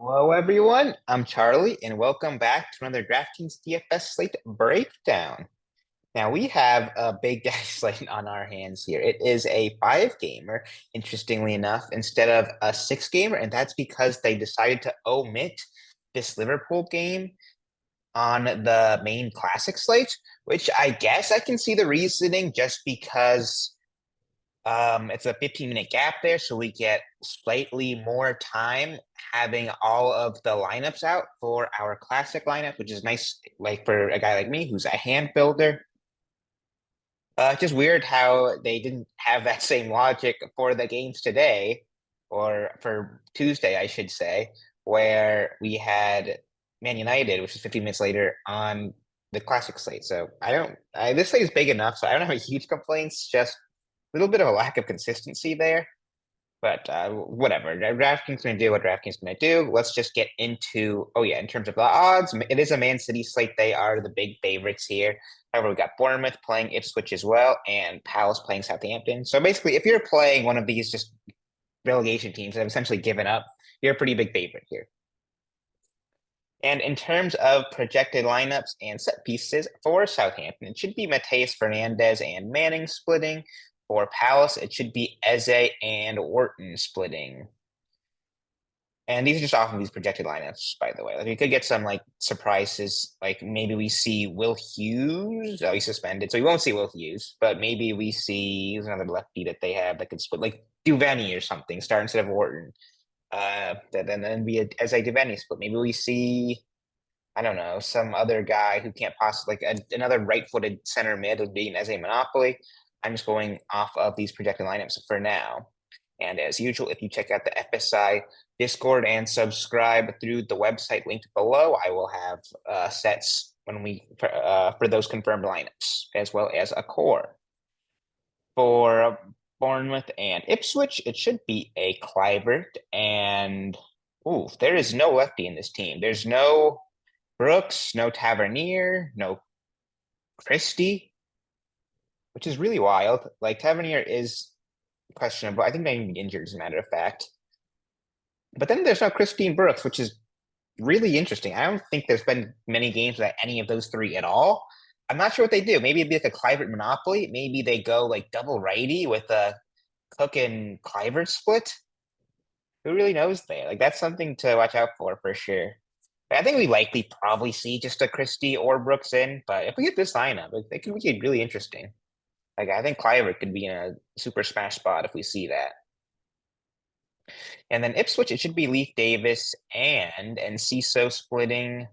Hello, everyone. I'm Charlie, and welcome back to another DraftKings DFS Slate breakdown. Now, we have a big guy slate on our hands here. It is a five-gamer, interestingly enough, instead of a six-gamer, and that's because they decided to omit this Liverpool game on the main classic slate, which I guess I can see the reasoning just because it's a 15-minute gap there, so we get slightly more time having all of the lineups out for our classic lineup, which is nice, like for a guy like me who's a hand builder. Just weird how they didn't have that same logic for the games today, or for Tuesday, I should say, where we had Man United, which is 15 minutes later on the classic slate. So this slate is big enough, so I don't have a huge complaints, just a little bit of a lack of consistency there. But whatever. DraftKings going to do what DraftKings going to do. Let's just get into, oh yeah, in terms of the odds, it is a Man City slate. They are the big favorites here. However, we got Bournemouth playing Ipswich as well, and Palace playing Southampton. So basically, if you're playing one of these just relegation teams that have essentially given up, you're a pretty big favorite here. And in terms of projected lineups and set pieces for Southampton, it should be Mateus Fernandez and Manning splitting. For Palace, it should be Eze and Wharton splitting. And these are just off of these projected lineups, by the way. Like we could get some like surprises, like maybe we see Will Hughes. Oh, he's suspended, so we won't see Will Hughes, but maybe we see another lefty that they have that could split, like Duvernay or something, start instead of Wharton. Then be as a Duvernay split. Maybe we see, I don't know, some other guy who can't possibly another right-footed center mid would be as a monopoly. I'm just going off of these projected lineups for now. And as usual, if you check out the FSI Discord and subscribe through the website linked below, I will have sets for those confirmed lineups, as well as a core. For Bournemouth and Ipswich, it should be a Clivert. And there is no lefty in this team. There's no Brooks, no Tavernier, no Christie, which is really wild. Like Tavernier is questionable. I think they may be injured, as a matter of fact. But then there's no Christine Brooks, which is really interesting. I don't think there's been many games without any of those three at all. I'm not sure what they do. Maybe it'd be like a Clivert Monopoly. Maybe they go like double righty with a Cook and Clivert split. Who really knows there? Like that's something to watch out for sure. I think we likely probably see just a Christie or Brooks in, but if we get this lineup, it could be really interesting. Like I think Clivert could be in a super smash spot if we see that. And then Ipswich, it should be Leaf Davis and Enciso splitting.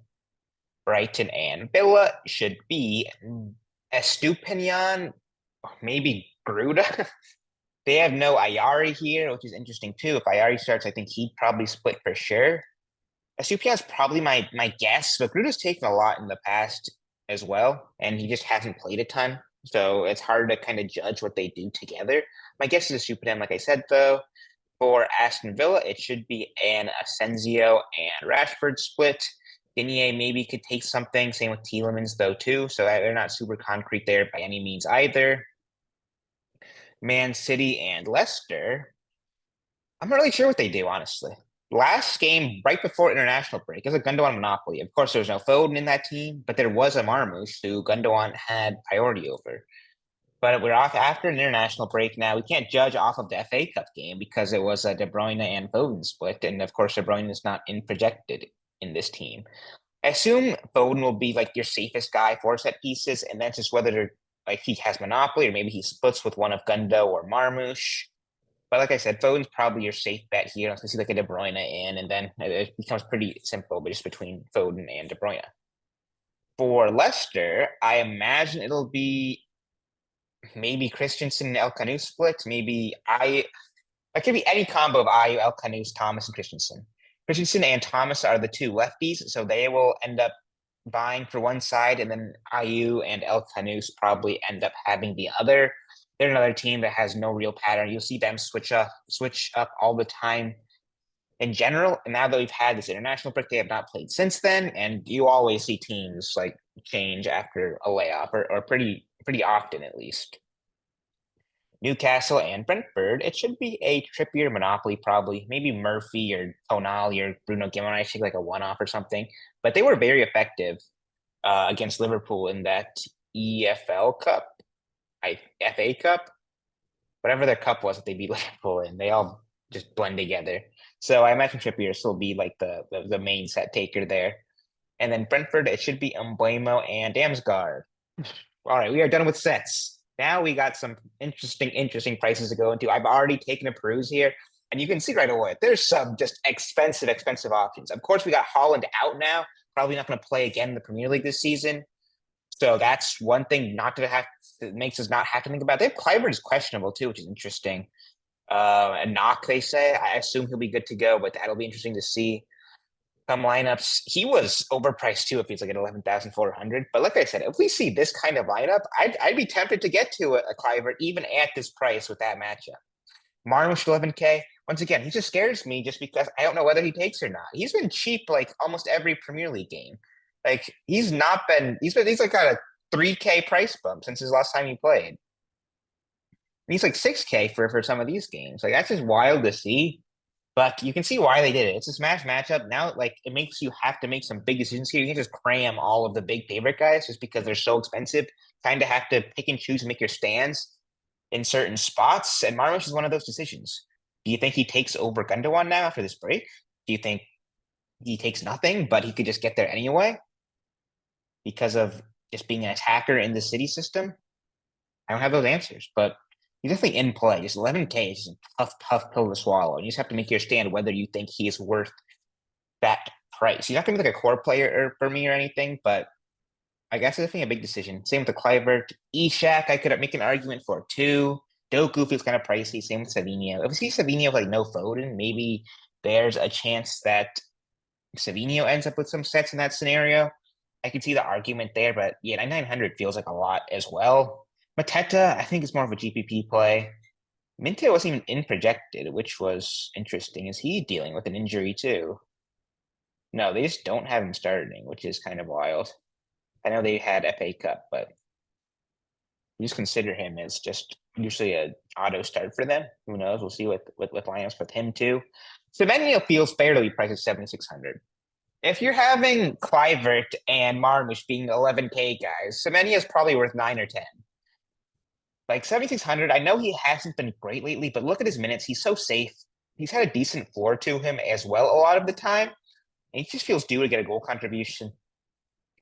Brighton and Villa should be Estupinian, maybe Gruda. They have no Ayari here, which is interesting too. If Ayari starts, I think he'd probably split for sure. Estupinian's probably my guess, but Gruda's taken a lot in the past as well, and he just hasn't played a ton. So it's hard to kind of judge what they do together. My guess is Estupinian, like I said, though. For Aston Villa, it should be an Asensio and Rashford split. Digne maybe could take something. Same with Tielemans, though, too. So they're not super concrete there by any means either. Man City and Leicester. I'm not really sure what they do, honestly. Last game, right before international break, is a Gundogan monopoly. Of course, there was no Foden in that team, but there was a Marmoush who Gundogan had priority over. But we're off after an international break now. We can't judge off of the FA Cup game because it was a De Bruyne and Foden split, and of course, De Bruyne is not in projected in this team. I assume Foden will be like your safest guy for set pieces, and that's just whether like he has monopoly or maybe he splits with one of Gundo or Marmoush. But like I said, Foden's probably your safe bet here. Let's see like a De Bruyne in, and then it becomes pretty simple, but just between Foden and De Bruyne. For Leicester, I imagine it'll be maybe Christensen and El Canu splits. Maybe it could be any combo of Ayu, El Canus, Thomas, and Christensen. Christensen and Thomas are the two lefties, so they will end up buying for one side, and then Ayu and El Canus probably end up having the other. They're another team that has no real pattern. You'll see them switch up all the time in general. And now that we've had this international break, they have not played since then, and you always see teams like change after a layoff, or pretty often at least. Newcastle and Brentford. It should be a Trippier monopoly, probably. Maybe Murphy or Tonali or Bruno Guimaraes take like a one-off or something. But they were very effective against Liverpool in that EFL Cup, FA Cup, whatever their cup was that they beat Liverpool in. They all just blend together. So I imagine Trippier will still be like the main set taker there. And then Brentford, it should be Mbeumo and Damsgaard. All right, we are done with sets. Now we got some interesting prices to go into. I've already taken a peruse here, and you can see right away there's some just expensive options. Of course, we got Holland out now, probably not going to play again in the Premier League this season. So that's one thing not to have that makes us not have to think about. They have Kluivert is questionable too, which is interesting. And knock, they say. I assume he'll be good to go, but that'll be interesting to see. Some lineups, he was overpriced too if he's like at 11,400. But like I said, if we see this kind of lineup, I'd be tempted to get to a Kluivert even at this price with that matchup. Marmush 11K. Once again, he just scares me just because I don't know whether he takes or not. He's been cheap like almost every Premier League game. Like he's like got a 3K price bump since his last time he played. And he's like 6K for some of these games. Like that's just wild to see. But you can see why they did it. It's a smash matchup. Now, like, it makes you have to make some big decisions here. You can't just cram all of the big favorite guys just because they're so expensive. Kind of have to pick and choose and make your stands in certain spots. And Marmush is one of those decisions. Do you think he takes over Gundogan now after this break? Do you think he takes nothing, but he could just get there anyway because of just being an attacker in the city system? I don't have those answers, but he's definitely in play. Just 11K is a tough pill to swallow. And you just have to make your stand whether you think he is worth that price. He's not going to be like a core player for me or anything, but I guess it's definitely a big decision. Same with the Kluivert. Ishak, I could make an argument for too. Doku feels kind of pricey. Same with Savinho. If we see Savinho with like no Foden, maybe there's a chance that Savinho ends up with some sets in that scenario. I can see the argument there, but yeah, 9,900 feels like a lot as well. Mateta, I think it's more of a GPP play. Minte wasn't even in projected, which was interesting. Is he dealing with an injury too? No, they just don't have him starting, which is kind of wild. I know they had FA Cup, but we just consider him as just usually a auto start for them. Who knows? We'll see with lineups with him too. Semenyo feels fairly priced at 7,600. If you're having Kluivert and Marmush being 11K guys, Semenyo is probably worth 9 or 10. Like 7,600, I know he hasn't been great lately, but look at his minutes. He's so safe. He's had a decent floor to him as well a lot of the time. And he just feels due to get a goal contribution.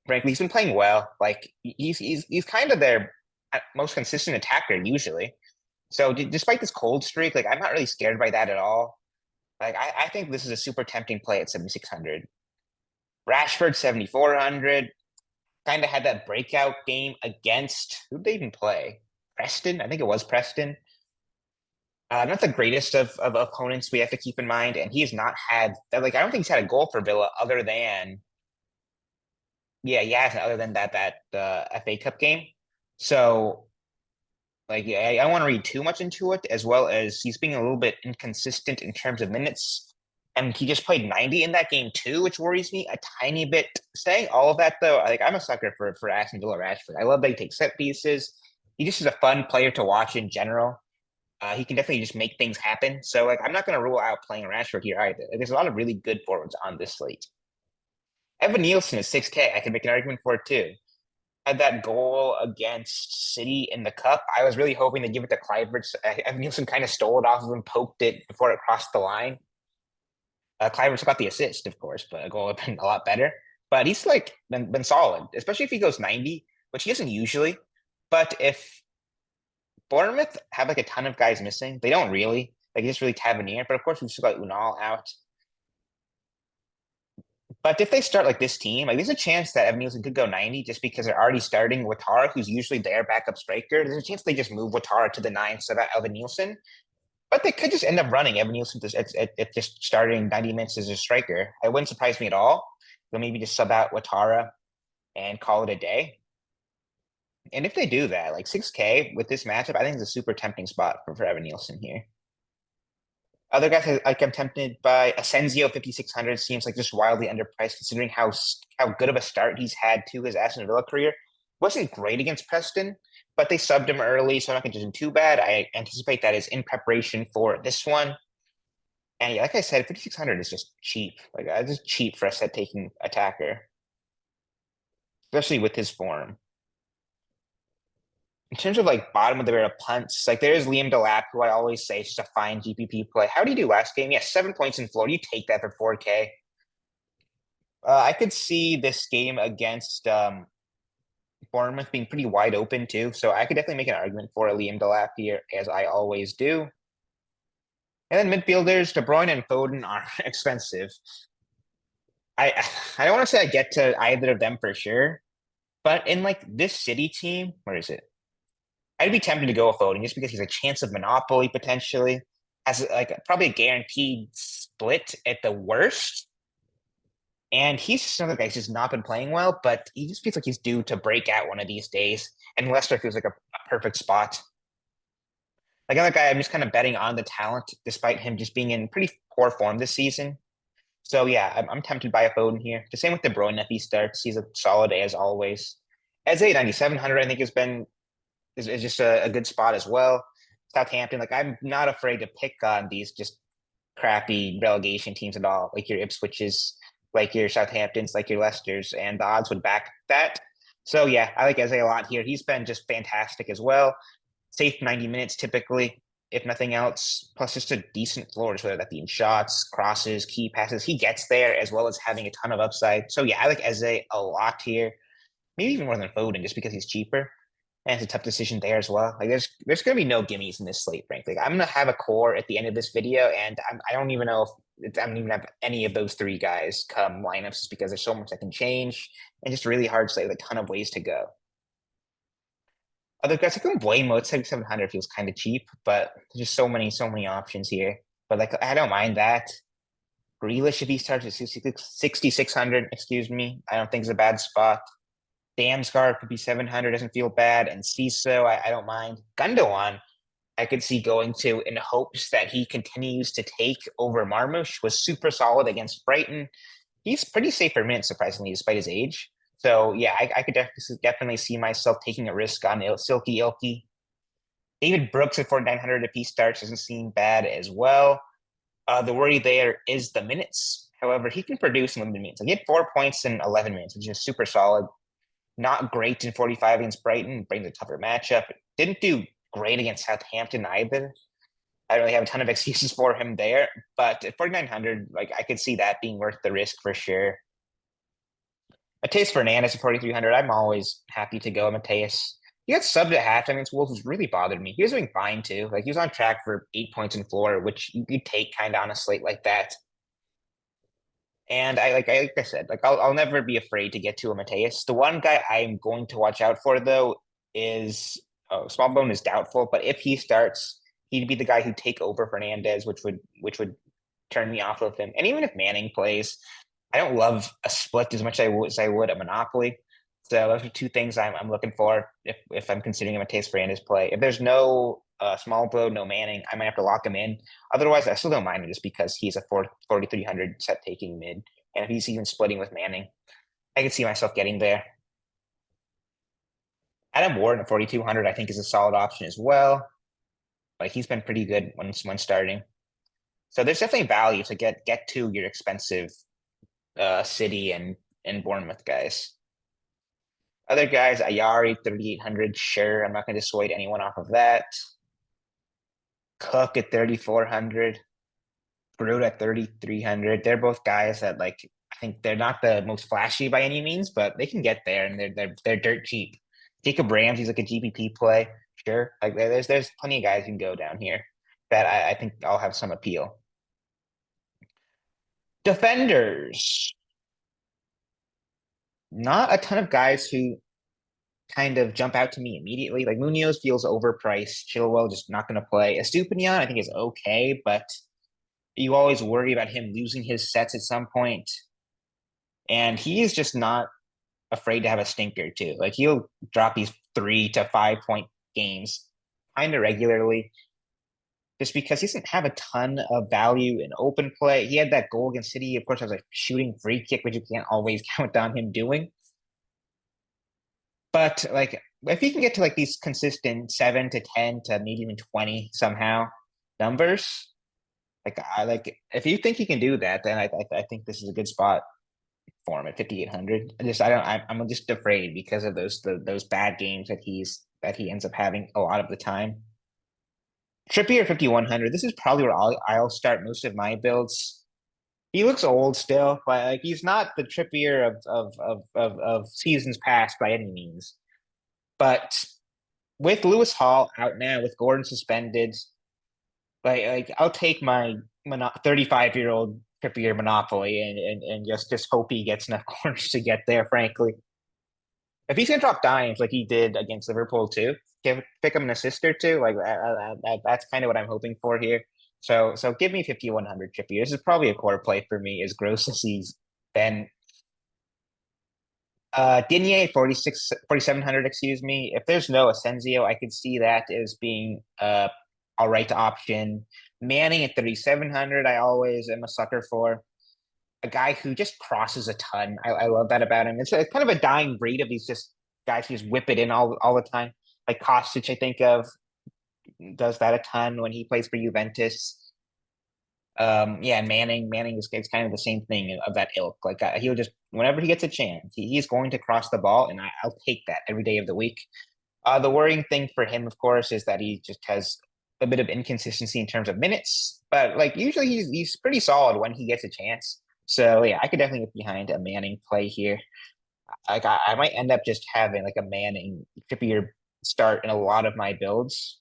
Frankly, he's been playing well. Like he's kind of their most consistent attacker usually. So despite this cold streak, like I'm not really scared by that at all. Like I think this is a super tempting play at 7,600. Rashford 7,400. Kind of had that breakout game against who did they even play? Preston. I think it was Preston. Not the greatest of opponents we have to keep in mind, and he has not had that. Like I don't think he's had a goal for Villa other than yeah, other than that FA Cup game. So like yeah, I don't want to read too much into it, as well as he's being a little bit inconsistent in terms of minutes. And he just played 90 in that game too, which worries me a tiny bit. Saying all of that though, like I'm a sucker for Aston Villa Rashford. I love that he takes set pieces. He just is a fun player to watch in general. He can definitely just make things happen. So like I'm not going to rule out playing Rashford here either. There's a lot of really good forwards on this slate. Evan Nielsen is 6K. I can make an argument for it too. Had that goal against City in the cup. I was really hoping to give it to Kluivert. Evan Nielsen kind of stole it off of him, poked it before it crossed the line. Kluivert got the assist, of course, but a goal would have been a lot better. But he's like been solid, especially if he goes 90, which he doesn't usually. But if Bournemouth have like a ton of guys missing, they don't really. Like just really Tavernier, but of course we've still got Unal out. But if they start like this team, like there's a chance that Evan Nielsen could go 90 just because they're already starting Ouattara, who's usually their backup striker. There's a chance they just move Ouattara to the 9 so that Evan Nielsen. But they could just end up running Evan Nielsen at just starting 90 minutes as a striker. It wouldn't surprise me at all. They'll maybe just sub out Ouattara and call it a day. And if they do that, like 6K with this matchup, I think it's a super tempting spot for Evan Nielsen here. Other guys, like I'm tempted by Asensio 5,600 seems like just wildly underpriced considering how good of a start he's had to his Aston Villa career. Wasn't great against Preston, but they subbed him early, so I'm not going to do too bad. I anticipate that is in preparation for this one. And yeah, like I said, 5,600 is just cheap. Like, it's just cheap for a set taking attacker, especially with his form. In terms of like bottom of the barrel punts, like there is Liam Delap, who I always say is just a fine GPP play. How do you do last game? Yeah, 7 points in floor. You take that for 4K. I could see this game against Bournemouth being pretty wide open too, so I could definitely make an argument for a Liam Delap here, as I always do. And then midfielders, De Bruyne and Foden are expensive. I I don't want to say I get to either of them for sure, but in like this City team, where is it? I'd be tempted to go with Foden just because he's a chance of monopoly potentially, has like probably a guaranteed split at the worst. And he's just another guy who's just not been playing well, but he just feels like he's due to break out one of these days. And Leicester feels like a perfect spot. Like another guy, I'm just kind of betting on the talent, despite him just being in pretty poor form this season. So yeah, I'm tempted by a Foden here. The same with De Bruyne if he starts. He's a solid as always. As 9,700, I think is just a good spot as well. Southampton, like I'm not afraid to pick on these just crappy relegation teams at all, like your Ipswiches, like your Southamptons, like your Leicesters, and the odds would back that. So yeah, I like Eze a lot here. He's been just fantastic as well. Safe 90 minutes typically, if nothing else, plus just a decent floor, whether that be in shots, crosses, key passes. He gets there as well as having a ton of upside. So yeah, I like Eze a lot here. Maybe even more than Foden, just because he's cheaper. And it's a tough decision there as well. Like there's gonna be no gimmies in this slate, frankly. Like, I'm gonna have a core at the end of this video, and I don't even know if I don't even have any of those three guys come lineups just because there's so much that can change and just a really hard slate with a ton of ways to go. Other guys, like Mbeumo at 7,700 feels kind of cheap, but there's just so many options here. But like I don't mind that. Grealish if he starts at 6,600, excuse me, I don't think is a bad spot. Damsgaard could be 700, doesn't feel bad. And Ciso, I don't mind. Gundogan, I could see going to in hopes that he continues to take over Marmoush, was super solid against Brighton. He's pretty safe for minutes, surprisingly, despite his age. So yeah, I could definitely see myself taking a risk on Silky Ilky. David Brooks at 4,900 if he starts doesn't seem bad as well. The worry there is the minutes. However, he can produce in limited minutes. Like, he had 4 points in 11 minutes, which is super solid. Not great in 45 against Brighton, brings a tougher matchup. Didn't do great against Southampton either. I don't really have a ton of excuses for him there, but at 4,900, like I could see that being worth the risk for sure. Mateus Fernandez at 4,300, I'm always happy to go Mateus. He got subbed at halftime against Wolves, which really bothered me. He was doing fine too. Like he was on track for 8 points in floor, which you could take kind of on a slate like that. And like I said, like I'll never be afraid to get to a Mateus. The one guy I'm going to watch out for though is Smallbone is doubtful, but if he starts, he'd be the guy who'd take over Fernandez, which would turn me off of him. And even if Manning plays, I don't love a split as much as I would a Monopoly. So those are two things I'm looking for if I'm considering a Mateus Fernandez play. If there's no Smallbone, no Manning, I might have to lock him in. Otherwise, I still don't mind him just because he's a 4,300 set taking mid. And if he's even splitting with Manning, I can see myself getting there. Adam Ward at 4,200, I think, is a solid option as well. Like he's been pretty good when starting. So there's definitely value to get to your expensive City and Bournemouth guys. Other guys, Ayari 3,800, sure. I'm not going to dissuade anyone off of that. Cook at 3,400. Groot at 3,300. They're both guys that like I think they're not the most flashy by any means, but they can get there and they're dirt cheap. Jacob Ramsey's like a GPP play, sure. Like there's plenty of guys who can go down here that I think I'll have some appeal. Defenders, not a ton of guys who kind of jump out to me immediately. Like Munoz feels overpriced. Chilwell just not going to play. Estupinian I think is okay, but you always worry about him losing his sets at some point. And he's just not afraid to have a stinker too. Like he'll drop these 3 to 5 point games kind of regularly just because he doesn't have a ton of value in open play. He had that goal against City. Of course, I was like shooting free kick, which you can't always count on him doing. But like if he can get to like these consistent 7 to 10 to maybe even 20 somehow numbers, like I like if you think he can do that, then I think this is a good spot for him at 5,800. I don't I'm just afraid because of those bad games that he ends up having a lot of the time. Trippier 5,100. This is probably where I'll start most of my builds. He looks old still, but like he's not the Trippier of seasons past by any means. But with Lewis Hall out now, with Gordon suspended, like I'll take my 35-year-old Trippier monopoly and just hope he gets enough corners to get there. Frankly, if he's gonna drop dimes like he did against Liverpool too, pick him an assist or two. Like that's kind of what I'm hoping for here. So give me 5,100 Trippier. This is probably a core play for me, as gross as he's been. Digne 4,700, excuse me. If there's no Asensio, I could see that as being all right option. Manning at 3,700, I always am a sucker for. A guy who just crosses a ton. I love that about him. It's kind of a dying breed of these just guys who just whip it in all the time. Like Kostic, I think of does that a ton when he plays for Juventus. Yeah, and Manning is kind of the same thing of that ilk. Like he'll just whenever he gets a chance, he's going to cross the ball, and I'll take that every day of the week. The worrying thing for him, of course, is that he just has a bit of inconsistency in terms of minutes, but like usually he's pretty solid when he gets a chance. So yeah, I could definitely get behind a Manning play here. Like I might end up just having like a Manning Trippier start in a lot of my builds.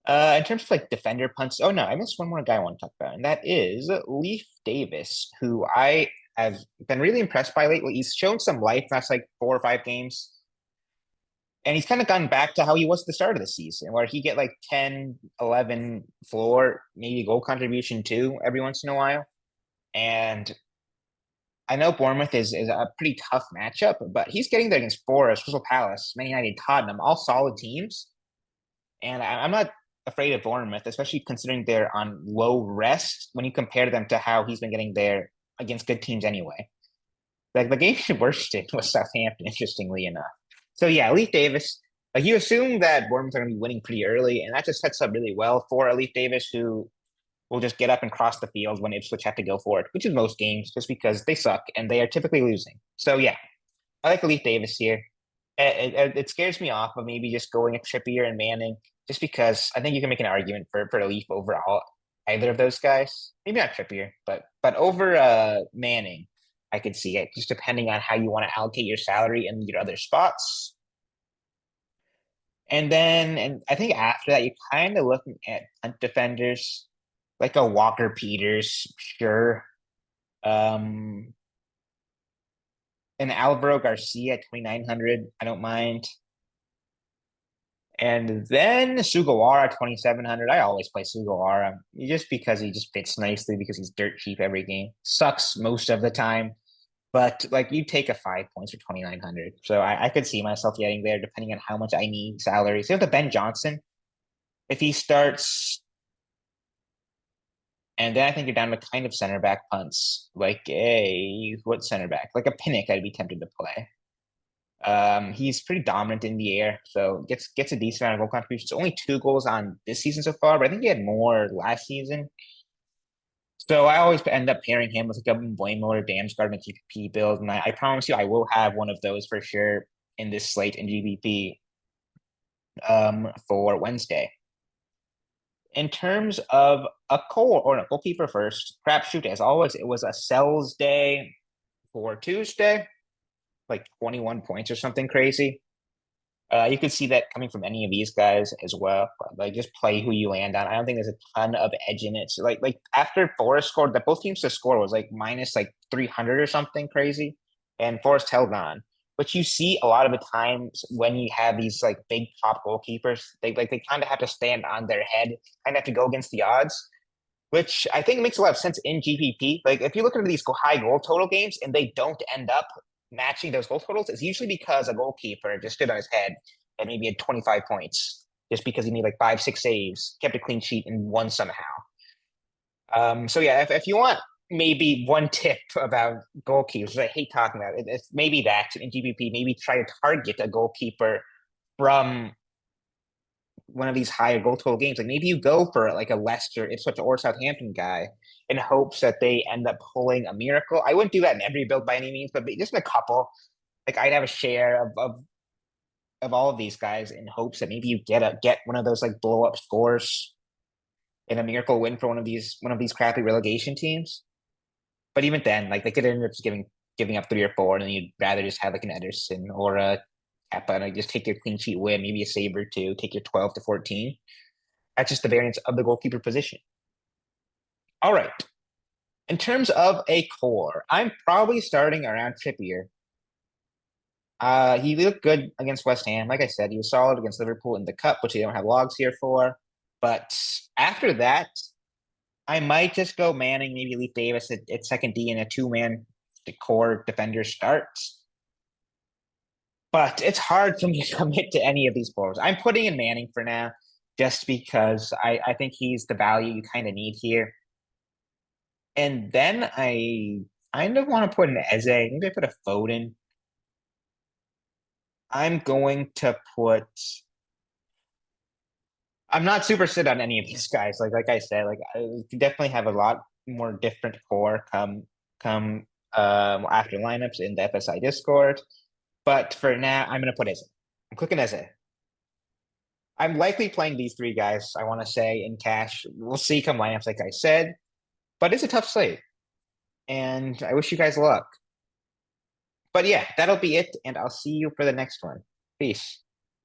In terms of like defender punts, oh no, I missed one more guy I want to talk about, and that is Leaf Davis, who I have been really impressed by lately. He's shown some life last like 4 or 5 games, and he's kind of gone back to how he was at the start of the season, where he get like 10, 11 floor, maybe goal contribution too every once in a while. And I know Bournemouth is a pretty tough matchup, but he's getting there against Forest, Crystal Palace, Man United, Tottenham, all solid teams. And I'm not afraid of Bournemouth, especially considering they're on low rest when you compare them to how he's been getting there against good teams anyway. Like the game worst did was Southampton, interestingly enough. So yeah, Leaf Davis, like you assume that Bournemouth are going to be winning pretty early, and that just sets up really well for Leaf Davis, who will just get up and cross the field when Ipswich have to go for it, which is most games, just because they suck and they are typically losing. So yeah, I like Leaf Davis here. It scares me off of maybe just going a Trippier and Manning, just because I think you can make an argument for a Leaf overall either of those guys. Maybe not Trippier, but over Manning, I could see it, just depending on how you want to allocate your salary and your other spots. And I think after that, you're kind of looking at punt defenders, like a Walker Peters, sure. Um, and Alvaro Garcia at 2,900, I don't mind. And then Sugawara 2,700. I always play Sugawara just because he just fits nicely because he's dirt cheap every game. Sucks most of the time, but like you take a 5 points for 2,900. So I could see myself getting there depending on how much I need salary. Same with the Ben Johnson. If he starts, and then I think you're down to kind of center back punts, like a what center back? Like a Pinnock, I'd be tempted to play. He's pretty dominant in the air, so gets a decent amount of goal contributions. Only 2 goals on this season so far, but I think he had more last season. So I always end up pairing him with like a Mbeumo or Damsgaard in a GPP build, and I promise you, I will have one of those for sure in this slate in GPP for Wednesday. In terms of a goal or a goalkeeper first, crapshoot as always, it was a sells day for Tuesday, like 21 points or something crazy. You could see that coming from any of these guys as well. Like just play who you land on. I don't think there's a ton of edge in it. So like after Forest scored, that both teams to score was like minus like 300 or something crazy, and Forest held on. But you see a lot of the times when you have these like big top goalkeepers, they kind of have to stand on their head, kind of have to go against the odds, which I think makes a lot of sense in GPP. Like if you look into these high goal total games and they don't end up matching those goal totals, it's usually because a goalkeeper just stood on his head and maybe had 25 points just because he made like 5, 6 saves, kept a clean sheet, and won somehow. So yeah, if you want maybe one tip about goalkeepers, I hate talking about it. It's maybe that in GPP, maybe try to target a goalkeeper from one of these higher goal total games. Like maybe you go for like a Leicester, Ipswich, or Southampton guy in hopes that they end up pulling a miracle. I wouldn't do that in every build by any means, but just in a couple. Like I'd have a share of all of these guys in hopes that maybe you get one of those like blow up scores in a miracle win for one of these crappy relegation teams. But even then, like they could end up just giving up 3 or 4, and then you'd rather just have like an Ederson or a Kappa and like just take your clean sheet win, maybe a Saber too, take your 12 to 14. That's just the variance of the goalkeeper position. All right. In terms of a core, I'm probably starting around Trippier. He looked good against West Ham. Like I said, he was solid against Liverpool in the cup, which they don't have logs here for. But after that, I might just go Manning, maybe Leaf Davis at second D and a two-man core defender starts. But it's hard for me to commit to any of these forwards. I'm putting in Manning for now, just because I think he's the value you kind of need here. And then I kind of want to put an Eze. Maybe I put a Foden. I'm going to put. I'm not super sit on any of these guys. Like I said, like I definitely have a lot more different core come after lineups in the FSI Discord. But for now, I'm gonna put Eze. I'm clicking Eze. I'm likely playing these three guys, I want to say, in cash. We'll see come lineups, like I said. But it's a tough slate. And I wish you guys luck. But yeah, that'll be it. And I'll see you for the next one. Peace.